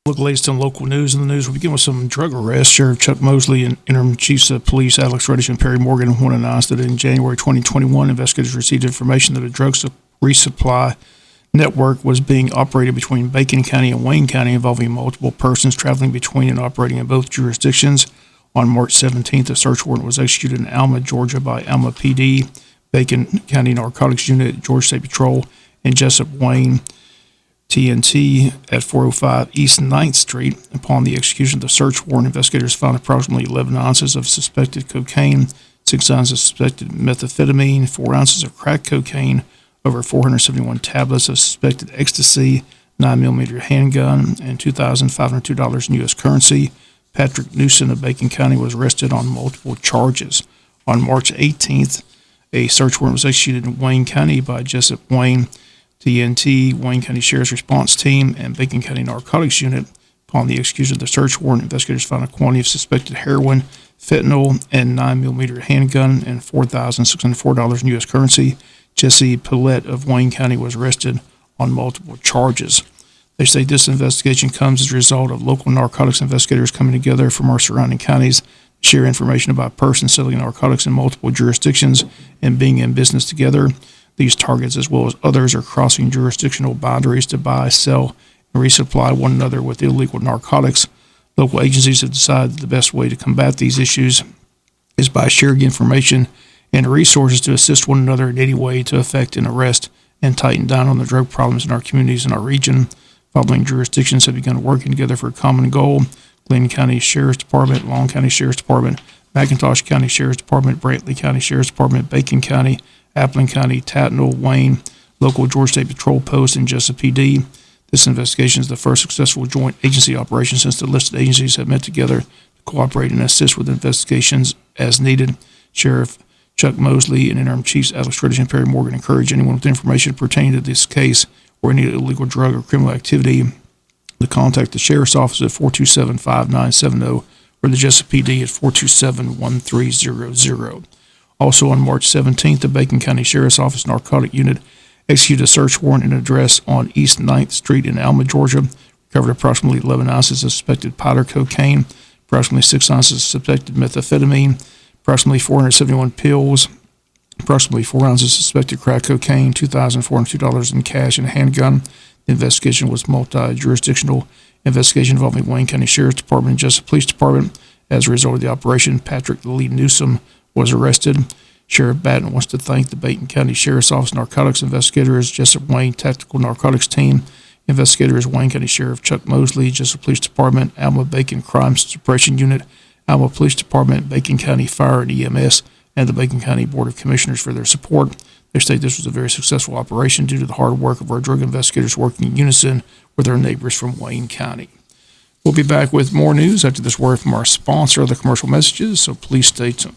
Look, latest on local news. In the news, we'll begin with some drug arrests. Sheriff Chuck Mosley and Interim Chiefs of Police Alex Reddish and Perry Morgan want to announce that in January 2021, investigators received information that a drug resupply network was being operated between Bacon County and Wayne County, involving multiple persons traveling between and operating in both jurisdictions. On March 17th, a search warrant was executed in Alma, Georgia by Alma PD, Bacon County Narcotics Unit, Georgia State Patrol, and Jesup Wayne TNT at 405 East 9th Street. Upon the execution of the search warrant, investigators found approximately 11 ounces of suspected cocaine, 6 ounces of suspected methamphetamine, 4 ounces of crack cocaine, over 471 tablets of suspected ecstasy, 9mm handgun, and $2,502 in U.S. currency. Patrick Newsom of Bacon County was arrested on multiple charges. On March 18th, a search warrant was executed in Wayne County by Jesup Wayne TNT, Wayne County Sheriff's Response Team, and Bacon County Narcotics Unit. Upon the execution of the search warrant, investigators found a quantity of suspected heroin, fentanyl, and 9mm handgun, and $4,604 in U.S. currency. Jesse Pillette of Wayne County was arrested on multiple charges. They say this investigation comes as a result of local narcotics investigators coming together from our surrounding counties to share information about persons selling narcotics in multiple jurisdictions and being in business together. These targets, as well as others, are crossing jurisdictional boundaries to buy, sell, and resupply one another with illegal narcotics. Local agencies have decided the best way to combat these issues is by sharing information and resources to assist one another in any way to affect and arrest and tighten down on the drug problems in our communities and our region. Following jurisdictions have begun working together for a common goal. Glenn County Sheriff's Department, Long County Sheriff's Department, McIntosh County Sheriff's Department, Brantley County Sheriff's Department, Bacon County, Appling County, Tattnall, Wayne, local Georgia State Patrol Post, and Jesup PD. This investigation is the first successful joint agency operation since the listed agencies have met together to cooperate and assist with investigations as needed. Sheriff Chuck Mosley and Interim Chiefs Alex Reddish and Perry Morgan encourage anyone with information pertaining to this case or any illegal drug or criminal activity to contact the Sheriff's Office at 427-5970 or the Jesup PD at 427-1300. Also on March 17th, the Bacon County Sheriff's Office Narcotic Unit executed a search warrant at an address on East 9th Street in Alma, Georgia, recovered approximately 11 ounces of suspected powder cocaine, approximately 6 ounces of suspected methamphetamine, approximately 471 pills, approximately 4 ounces of suspected crack cocaine, $2,402 in cash, and a handgun. The investigation was multi-jurisdictional investigation involving Wayne County Sheriff's Department and Jesup Police Department. As a result of the operation, Patrick Lee Newsom was arrested. Sheriff Batten wants to thank the Bacon County Sheriff's Office Narcotics Investigators, Jesup Wayne Tactical Narcotics Team, investigators Wayne County Sheriff Chuck Mosley, Jesup Police Department, Alma Bacon Crime Suppression Unit, Alma Police Department, Bacon County Fire and EMS, and the Bacon County Board of Commissioners for their support. They state this was a very successful operation due to the hard work of our drug investigators working in unison with our neighbors from Wayne County. We'll be back with more news after this word from our sponsor, other commercial messages, so please stay tuned.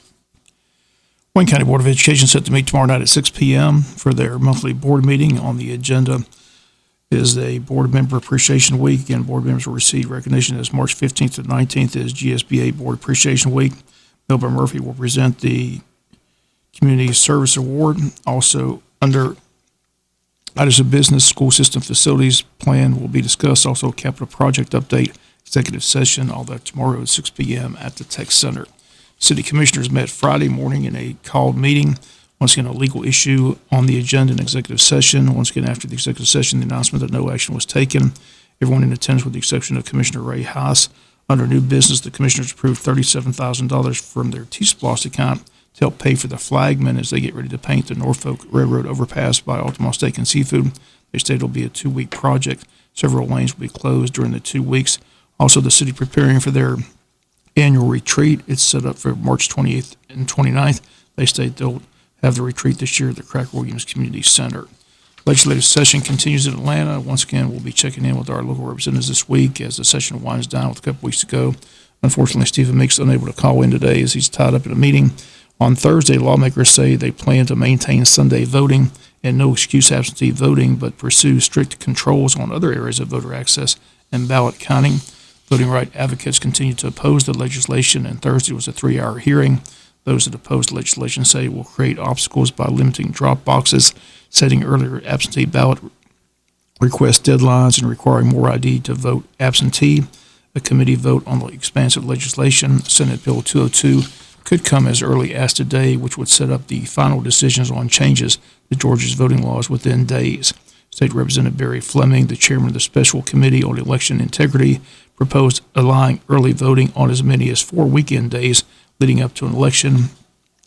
Wayne County Board of Education set to meet tomorrow night at 6 p.m. for their monthly board meeting. On the agenda is a Board Member Appreciation Week, and board members will receive recognition as March 15th to 19th is GSBA Board Appreciation Week. Melba Murphy will present the Community Service Award. Also, under items of business, school system facilities plan will be discussed. Also, capital project update, executive session, all that tomorrow at 6 p.m. at the Tech Center. City Commissioners met Friday morning in a called meeting. Once again, a legal issue on the agenda in executive session. Once again, after the executive session, the announcement that no action was taken. Everyone in attendance with the exception of Commissioner Ray Haas. Under new business, the Commissioners approved $37,000 from their T-Splosh account to help pay for the flagmen as they get ready to paint the Norfolk Railroad overpass by Altamont Steak and Seafood. They stated it will be a 2-week project. Several lanes will be closed during the 2 weeks. Also, the city preparing for their annual retreat. It's set up for March 28th and 29th. They state they'll have the retreat this year at the Craig Williams Community Center. Legislative session continues in Atlanta. Once again, we'll be checking in with our local representatives this week as the session winds down with a couple weeks to go. Unfortunately, Stephen Meeks is unable to call in today as he's tied up in a meeting. On Thursday, lawmakers say they plan to maintain Sunday voting and no excuse absentee voting, but pursue strict controls on other areas of voter access and ballot counting. Voting right advocates continue to oppose the legislation, and Thursday was a 3-hour hearing. Those that oppose the legislation say it will create obstacles by limiting drop boxes, setting earlier absentee ballot request deadlines and requiring more ID to vote absentee. A committee vote on the expansive legislation, Senate Bill 202, could come as early as today, which would set up the final decisions on changes to Georgia's voting laws within days. State Representative Barry Fleming, the chairman of the Special Committee on Election Integrity, proposed allowing early voting on as many as 4 weekend days leading up to an election,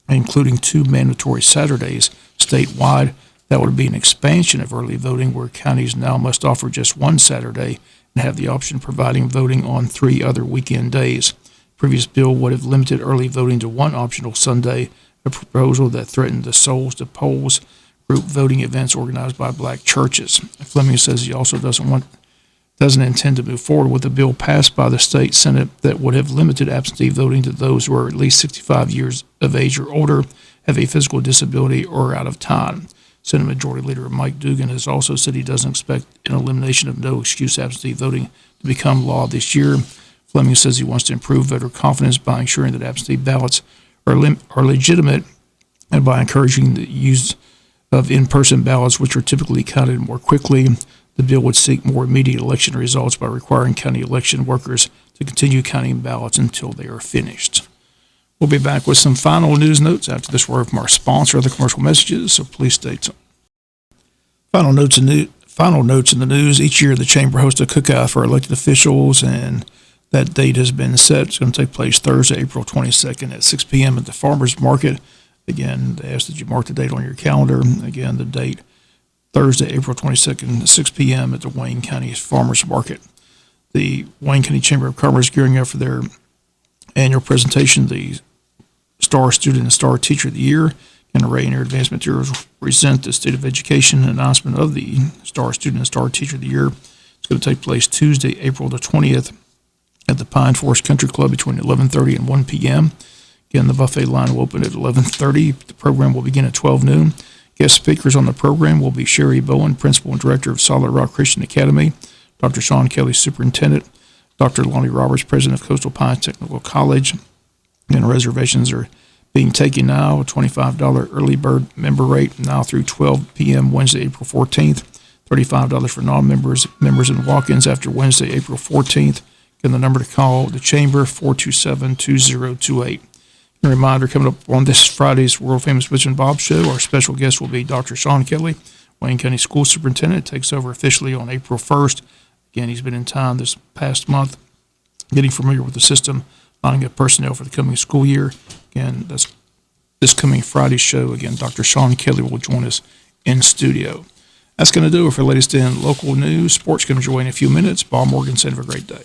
including 2 mandatory Saturdays statewide. That would be an expansion of early voting, where counties now must offer just 1 Saturday and have the option of providing voting on 3 other weekend days. Previous bill would have limited early voting to 1 optional Sunday, a proposal that threatened the Souls to Polls group voting events organized by black churches. Fleming says he also doesn't intend to move forward with a bill passed by the state Senate that would have limited absentee voting to those who are at least 65 years of age or older, have a physical disability, or are out of time. Senate Majority Leader Mike Dugan has also said he doesn't expect an elimination of no-excuse absentee voting to become law this year. Fleming says he wants to improve voter confidence by ensuring that absentee ballots are legitimate and by encouraging the use of in-person ballots, which are typically counted more quickly. The bill would seek more immediate election results by requiring county election workers to continue counting ballots until they are finished. We'll be back with some final news notes after this word from our sponsor of the commercial messages, so please stay tuned. Final notes in the news. Each year, the Chamber hosts a cookout for elected officials, and that date has been set. It's going to take place Thursday, April 22nd at 6 p.m. at the Farmers Market. Again, they ask that you mark the date on your calendar. Again, the date, Thursday, April 22nd at 6 p.m. at the Wayne County Farmers Market. The Wayne County Chamber of Commerce is gearing up for their annual presentation, the Star Student and Star Teacher of the Year. And Array and Air Advanced Materials will present the State of Education announcement of the Star Student and Star Teacher of the Year. It's going to take place Tuesday, April the 20th at the Pine Forest Country Club between 11:30 and 1 p.m. Again, the buffet line will open at 11:30. The program will begin at 12 noon. Guest speakers on the program will be Sherry Bowen, Principal and Director of Solid Rock Christian Academy, Dr. Sean Kelly, Superintendent, Dr. Lonnie Roberts, President of Coastal Pines Technical College. And reservations are being taken now, a $25 early bird member rate now through 12 p.m. Wednesday, April 14th, $35 for non-members, members and walk-ins after Wednesday, April 14th. Again, the number to call the Chamber, 427-2028. A reminder, coming up on this Friday's World Famous Butch and Bob Show, our special guest will be Dr. Sean Kelly, Wayne County School Superintendent. Takes over officially on April 1st. Again, he's been in town this past month getting familiar with the system, lining up personnel for the coming school year. Again, that's this coming Friday's show. Again, Dr. Sean Kelly will join us in studio. That's going to do it for the latest in local news. Sports going to join in a few minutes. Bob Morgan said, have a great day.